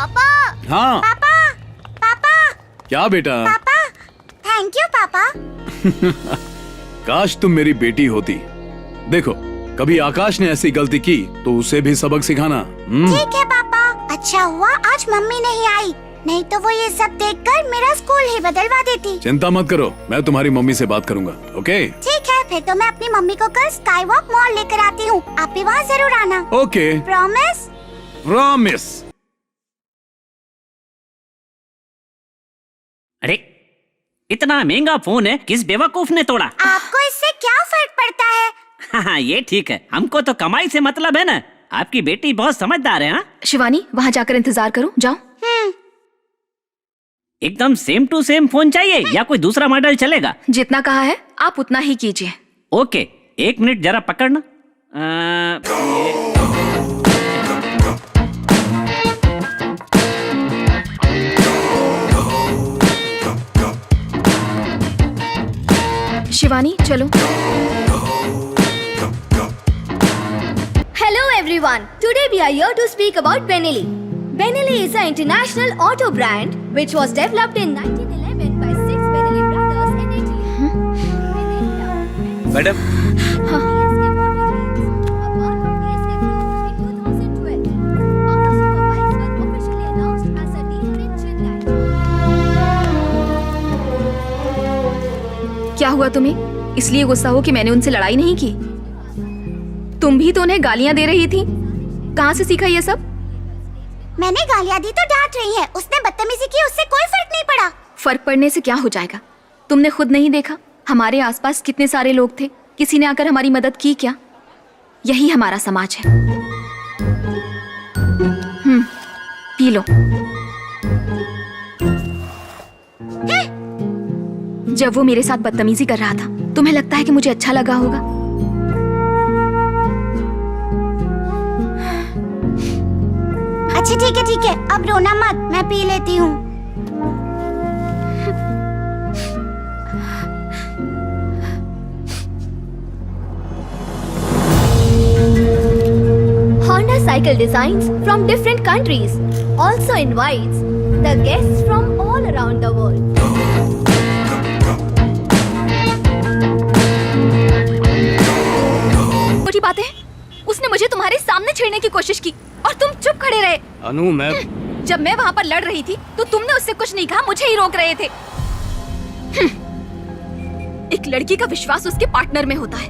पापा। हाँ पापा पापा क्या बेटा? पापा, थैंक यू पापा। काश तुम मेरी बेटी होती। देखो, कभी आकाश ने ऐसी गलती की तो उसे भी सबक सिखाना। ठीक है पापा। अच्छा हुआ आज मम्मी नहीं आई, नहीं तो वो ये सब देखकर मेरा स्कूल ही बदलवा देती। चिंता मत करो, मैं तुम्हारी मम्मी से बात करूंगा। ओके? ठीक है, फिर तो मैं अपनी मम्मी को कल स्काई वॉक मॉल लेकर आती हूँ। आप भी वहाँ जरूर आना। Okay, promise? प्रॉमिस। अरे इतना महंगा फोन है, किस बेवकूफ ने तोड़ा? आपको इससे क्या फर्क पड़ता है? हाँ ये ठीक है, हमको तो कमाई से मतलब है ना। आपकी बेटी बहुत समझदार है। हाँ शिवानी, वहाँ जाकर इंतजार करो, जाओ। एकदम सेम टू सेम फोन चाहिए या कोई दूसरा मॉडल चलेगा? जितना कहा है आप उतना ही कीजिए। ओके, 1 मिनट जरा पकड़ना। शिवानी चलो। Hello everyone. Today we are here to speak about Benelli. Benelli is an international auto brand which was developed in 1911 by 6 Benelli brothers in Italy. Madam, क्या हुआ तुम्हें? इसलिए गुस्सा हो कि मैंने उनसे लड़ाई नहीं की? तुम भी तो उन्हें गालियां दे रही थी। कहाँ से सीखा ये सब? मैंने गालियाँ दी तो डांट रही है, उसने बदतमीजी की, उससे कोई फर्क नहीं पड़ा। फर्क पड़ने से क्या हो जाएगा? तुमने खुद नहीं देखा हमारे आसपास कितने सारे लोग थे, किसी ने आकर हमारी मदद की क्या? यही हमारा समाज है। P low. जब वो मेरे साथ बदतमीजी कर रहा था, तुम्हें लगता है कि मुझे अच्छा लगा होगा? अच्छा ठीक है, अब रोना मत, मैं पी लेती हूँ। Honda cycle designs from different countries also invites the guests from all around the world. छोटी बात है, उसने मुझे तुम्हारे सामने छेड़ने की कोशिश की और तुम चुप खड़े रहे। अनु, मैं जब मैं वहाँ पर लड़ रही थी तो तुमने उससे कुछ नहीं कहा, मुझे ही रोक रहे थे। एक लड़की का विश्वास उसके पार्टनर में होता है।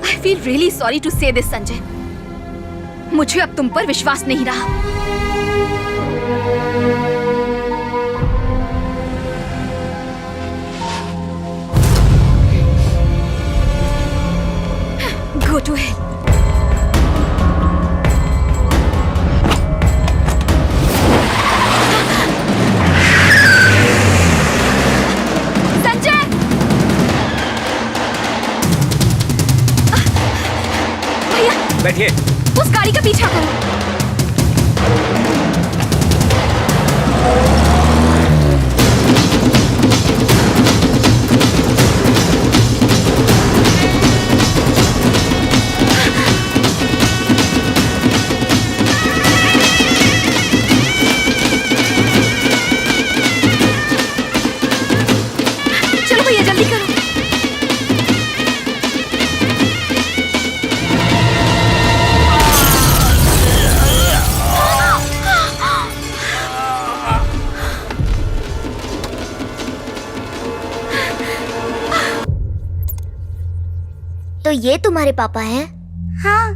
I feel really sorry to say this, Sanjay. मुझे अब तुम पर विश्वास नहीं रहा। Go to hell. संजय! भैया, बैठिए। उस गाड़ी का पीछा करो। चलो भैया, जल्दी करो। तो ये तुम्हारे पापा हैं? हाँ।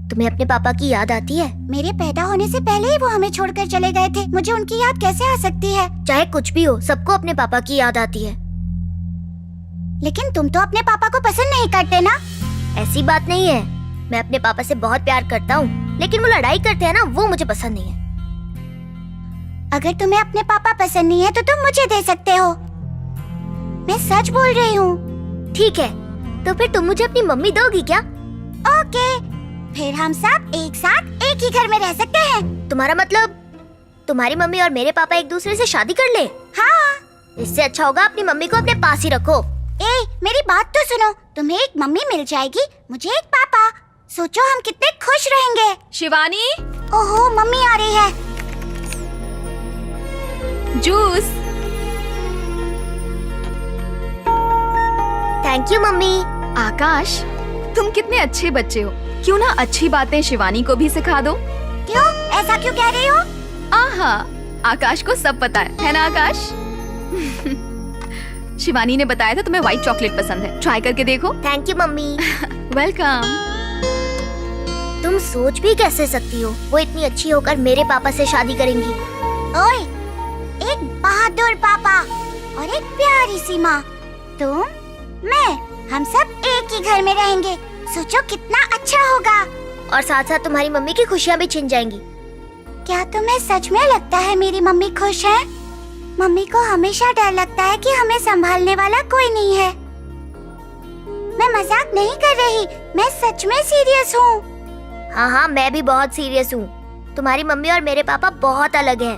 तुम्हें अपने पापा की याद आती है? मेरे पैदा होने से पहले ही वो हमें छोड़कर चले गए थे, मुझे उनकी याद कैसे आ सकती है? चाहे कुछ भी हो, सबको अपने पापा की याद आती है। लेकिन तुम तो अपने पापा को पसंद नहीं करते ना? ऐसी बात नहीं है, मैं अपने पापा से बहुत प्यार करता हूँ, लेकिन वो लड़ाई करते हैं ना, वो मुझे पसंद नहीं है। अगर तुम्हें अपने पापा पसंद नहीं है तो तुम मुझे दे सकते हो, मैं सच बोल रही हूँ। ठीक है, तो फिर तुम मुझे अपनी मम्मी दोगी क्या? ओके, फिर हम सब एक साथ एक ही घर में रह सकते हैं। तुम्हारा मतलब तुम्हारी मम्मी और मेरे पापा एक दूसरे से शादी कर ले? हाँ। इससे अच्छा होगा अपनी मम्मी को अपने पास ही रखो। मेरी बात तो सुनो, तुम्हें एक मम्मी मिल जाएगी, मुझे एक पापा। सोचो हम कितने खुश रहेंगे। शिवानी, ओहो, मम्मी आ रही है। Juice. Thank you mummy. Akash, तुम कितने अच्छे बच्चे हो। क्यों ना अच्छी बातें शिवानी को भी सिखा दो। क्यों, ऐसा क्यों कह रही हो? आहा, आकाश को सब पता है ना आकाश? शिवानी ने बताया था तुम्हें व्हाइट चॉकलेट पसंद है, ट्राई करके देखो। Thank you mummy. वेलकम। तुम सोच भी कैसे सकती हो, वो इतनी अच्छी होकर मेरे पापा से शादी करेंगी। ओए, एक बहादुर पापा और एक प्यारी सी माँ। तुम, मैं, हम सब एक ही घर में रहेंगे। सोचो कितना अच्छा होगा। और साथ साथ तुम्हारी मम्मी की खुशियाँ भी छिन जाएंगी। क्या तुम्हें सच में लगता है मेरी मम्मी खुश है? मम्मी को हमेशा डर लगता है कि हमें संभालने वाला कोई नहीं है। मैं मजाक नहीं कर रही, मैं सच में सीरियस हूँ। हाँ हाँ, मैं भी बहुत सीरियस हूँ। तुम्हारी मम्मी और मेरे पापा बहुत अलग हैं।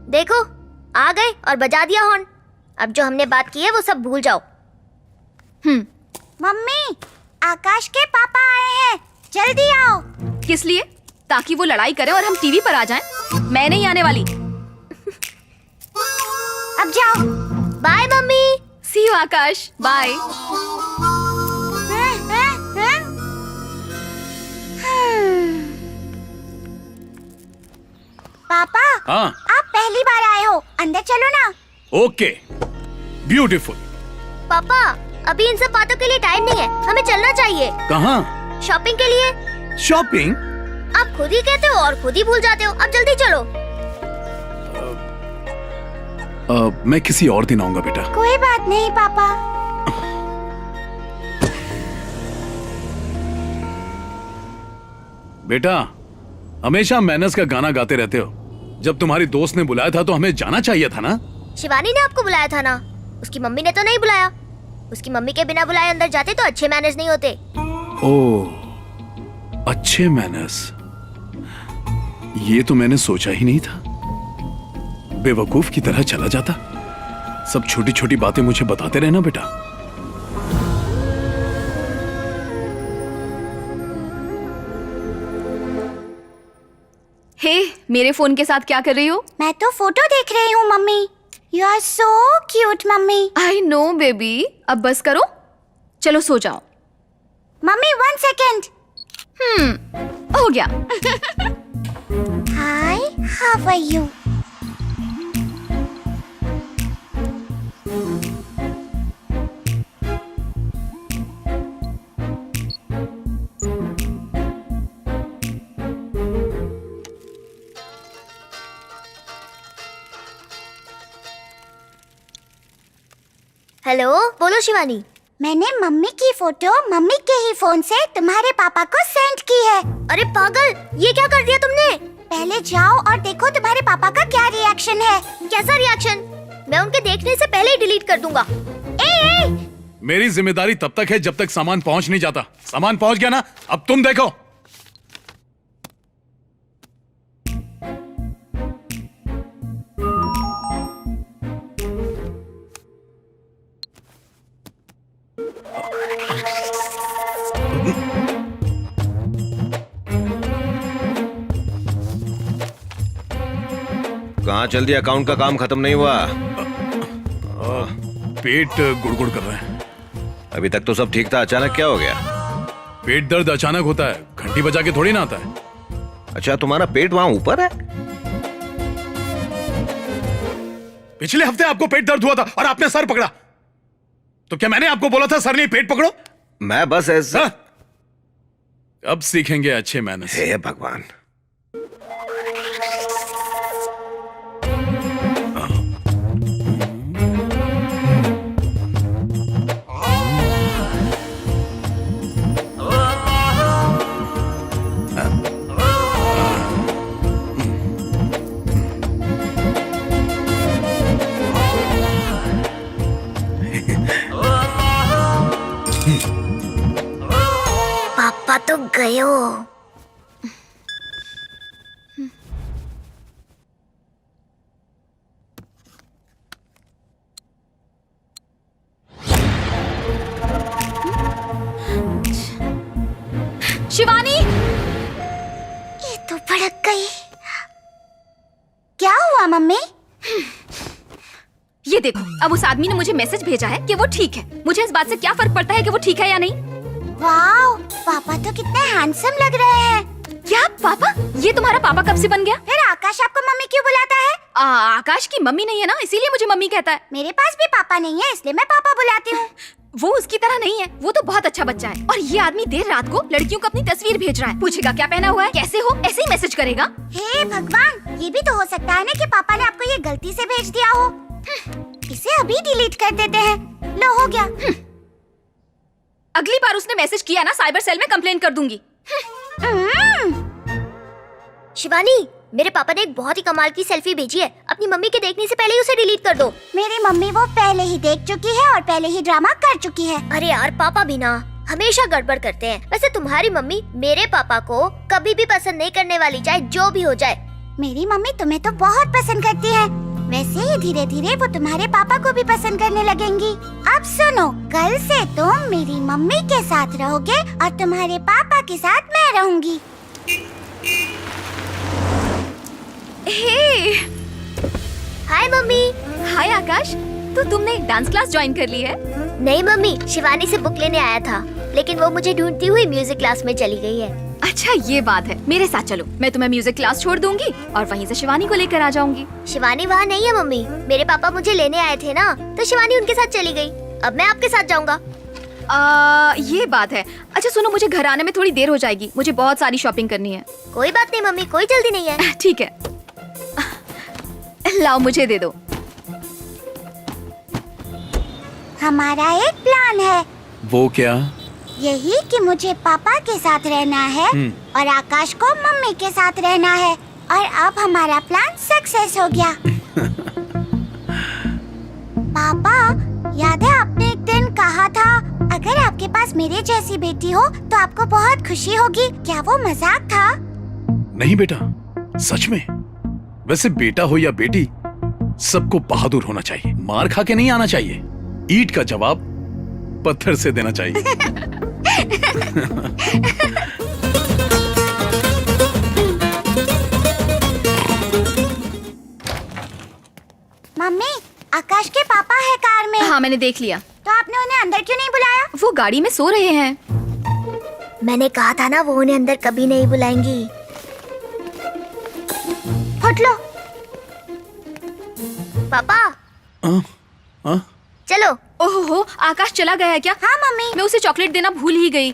देखो, आ गए और बजा दिया हॉर्न। अब जो हमने बात की है वो सब भूल जाओ। मम्मी, आकाश के पापा आए हैं, जल्दी आओ। किस लिए? ताकि वो लड़ाई करें और हम टीवी पर आ जाएं? मैं नहीं आने वाली। अब जाओ। Bye mummy. See you Aakash, bye. Papa, हाँ। आप पहली बार आए हो, अंदर चलो ना। Okay, beautiful. पापा, अभी इन सब बातों के लिए टाइम नहीं है, हमें चलना चाहिए। कहाँ? शॉपिंग के लिए। शॉपिंग? आप खुद ही कहते हो और खुद ही भूल जाते हो। अब जल्दी चलो। मैं किसी और दिन आऊंगा बेटा। कोई बात नहीं पापा। बेटा, हमेशा मैनर्स का गाना गाते रहते हो। जब तुम्हारी दोस्त ने बुलाया था तो हमें जाना चाहिए था ना? शिवानी ने आपको बुलाया था ना, उसकी मम्मी ने तो नहीं बुलाया। उसकी मम्मी के बिना बुलाए अंदर जाते तो अच्छे मैनर्स नहीं होते। ओह, अच्छे मैनर्स, ये तो मैंने सोचा ही नहीं था। बेवकूफ की तरह चला जाता। सब छोटी छोटी बातें मुझे बताते रहना बेटा। हे, मेरे फोन के साथ क्या कर रही हो? मैं तो फोटो देख रही हूँ mummy. You are so cute mummy. I know baby, अब बस करो, चलो सो जाओ। Mummy 1 second. हो गया। Hi, how are you? Hello, बोलो शिवानी। मैंने मम्मी की फोटो मम्मी के ही फोन से तुम्हारे पापा को सेंड की है। अरे पागल, ये क्या कर दिया तुमने? पहले जाओ और देखो तुम्हारे पापा का क्या रिएक्शन है। कैसा रिएक्शन? मैं उनके देखने से पहले ही डिलीट कर दूंगा। ए! मेरी जिम्मेदारी तब तक है जब तक सामान पहुंच नहीं जाता। सामान पहुंच गया ना, अब तुम देखो। कहाँ चल दिया? अकाउंट का काम खत्म नहीं हुआ? पेट गुड़गुड़ कर रहा है। अभी तक तो सब ठीक था, अचानक क्या हो गया? पेट दर्द अचानक होता है, घंटी बजा के थोड़ी ना आता है। अच्छा, तुम्हारा पेट वहां ऊपर है? पिछले हफ्ते आपको पेट दर्द हुआ था और आपने सर पकड़ा, तो क्या मैंने आपको बोला था सर नहीं पेट पकड़ो? मैं बस ऐसा। हाँ? अब सीखेंगे अच्छे मैनर्स। हे भगवान। पापा तो गए हो। शिवानी, ये तो भड़क गई। क्या हुआ मम्मी? ये देखो, अब उस आदमी ने मुझे मैसेज भेजा है कि वो ठीक है। मुझे इस बात से क्या फर्क पड़ता है कि वो ठीक है या नहीं? वाओ, पापा तो कितने हैंडसम लग रहे हैं। क्या पापा? ये तुम्हारा पापा कब से बन गया? फिर आकाश आपको मम्मी क्यों बुलाता है? आकाश की मम्मी नहीं है ना, इसीलिए मुझे मम्मी कहता है। मेरे पास भी पापा नहीं है, इसलिए मैं पापा बुलाती हूँ। वो उसकी तरह नहीं है, वो तो बहुत अच्छा बच्चा है। और ये आदमी देर रात को लड़कियों को अपनी तस्वीर भेज रहा है, पूछेगा क्या पहना हुआ है, कैसे हो, ऐसे ही मैसेज करेगा। हे भगवान, ये भी तो हो सकता है ना कि पापा ने आपको ये गलती से भेज दिया हो। इसे अभी डिलीट कर देते हैं। लो, हो गया। अगली बार उसने मैसेज किया ना, साइबर सेल में कंप्लेन कर दूंगी। शिवानी, मेरे पापा ने एक बहुत ही कमाल की सेल्फी भेजी है। अपनी मम्मी के देखने से पहले ही उसे डिलीट कर दो। मेरी मम्मी वो पहले ही देख चुकी है और पहले ही ड्रामा कर चुकी है। अरे यार, पापा भी ना हमेशा गड़बड़ करते हैं। वैसे तुम्हारी मम्मी मेरे पापा को कभी भी पसंद नहीं करने वाली, चाहे जो भी हो जाए। मेरी मम्मी तुम्हें तो बहुत पसंद करती है। वैसे ही धीरे धीरे वो तुम्हारे पापा को भी पसंद करने लगेंगी। अब सुनो, कल से तुम मेरी मम्मी के साथ रहोगे और तुम्हारे पापा के साथ मैं रहूंगी। हे, हाय मम्मी। हाय आकाश, तो तुमने एक डांस क्लास ज्वाइन कर ली है? नहीं मम्मी, शिवानी से बुक लेने आया था, लेकिन वो मुझे ढूंढती हुई म्यूजिक क्लास में चली गई है। अच्छा, ये बात है। मेरे साथ चलो, मैं तुम्हें म्यूजिक क्लास छोड़ दूंगी और वहीं से शिवानी को लेकर आ जाऊंगी। शिवानी वहाँ नहीं है मम्मी। मेरे पापा मुझे लेने आए थे ना, तो शिवानी उनके साथ चली गई। अब मैं आपके साथ जाऊंगा। ये बात है। अच्छा सुनो, मुझे घर आने में थोड़ी देर हो जाएगी, मुझे बहुत सारी शॉपिंग करनी है। कोई बात नहीं मम्मी, कोई जल्दी नहीं है। ठीक है, लाओ मुझे दे दो। हमारा एक प्लान है। वो क्या? यही कि मुझे पापा के साथ रहना है और आकाश को मम्मी के साथ रहना है। और अब हमारा प्लान सक्सेस हो गया। पापा, याद है आपने एक दिन कहा था अगर आपके पास मेरे जैसी बेटी हो तो आपको बहुत खुशी होगी। क्या वो मजाक था? नहीं बेटा, सच में। वैसे बेटा हो या बेटी, सबको बहादुर होना चाहिए। मार खा के नहीं आना चाहिए। ईंट का जवाब पत्थर से देना चाहिए। मम्मी, आकाश के पापा है कार में। हाँ, मैंने देख लिया। तो आपने उन्हें अंदर क्यों नहीं बुलाया? वो गाड़ी में सो रहे हैं। मैंने कहा था ना, वो उन्हें अंदर कभी नहीं बुलाएंगी। उठ लो। पापा, चलो। ओहो, आकाश चला गया है क्या? हाँ मम्मी। मैं उसे चॉकलेट देना भूल ही गई।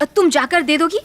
तुम जाकर दे दोगी?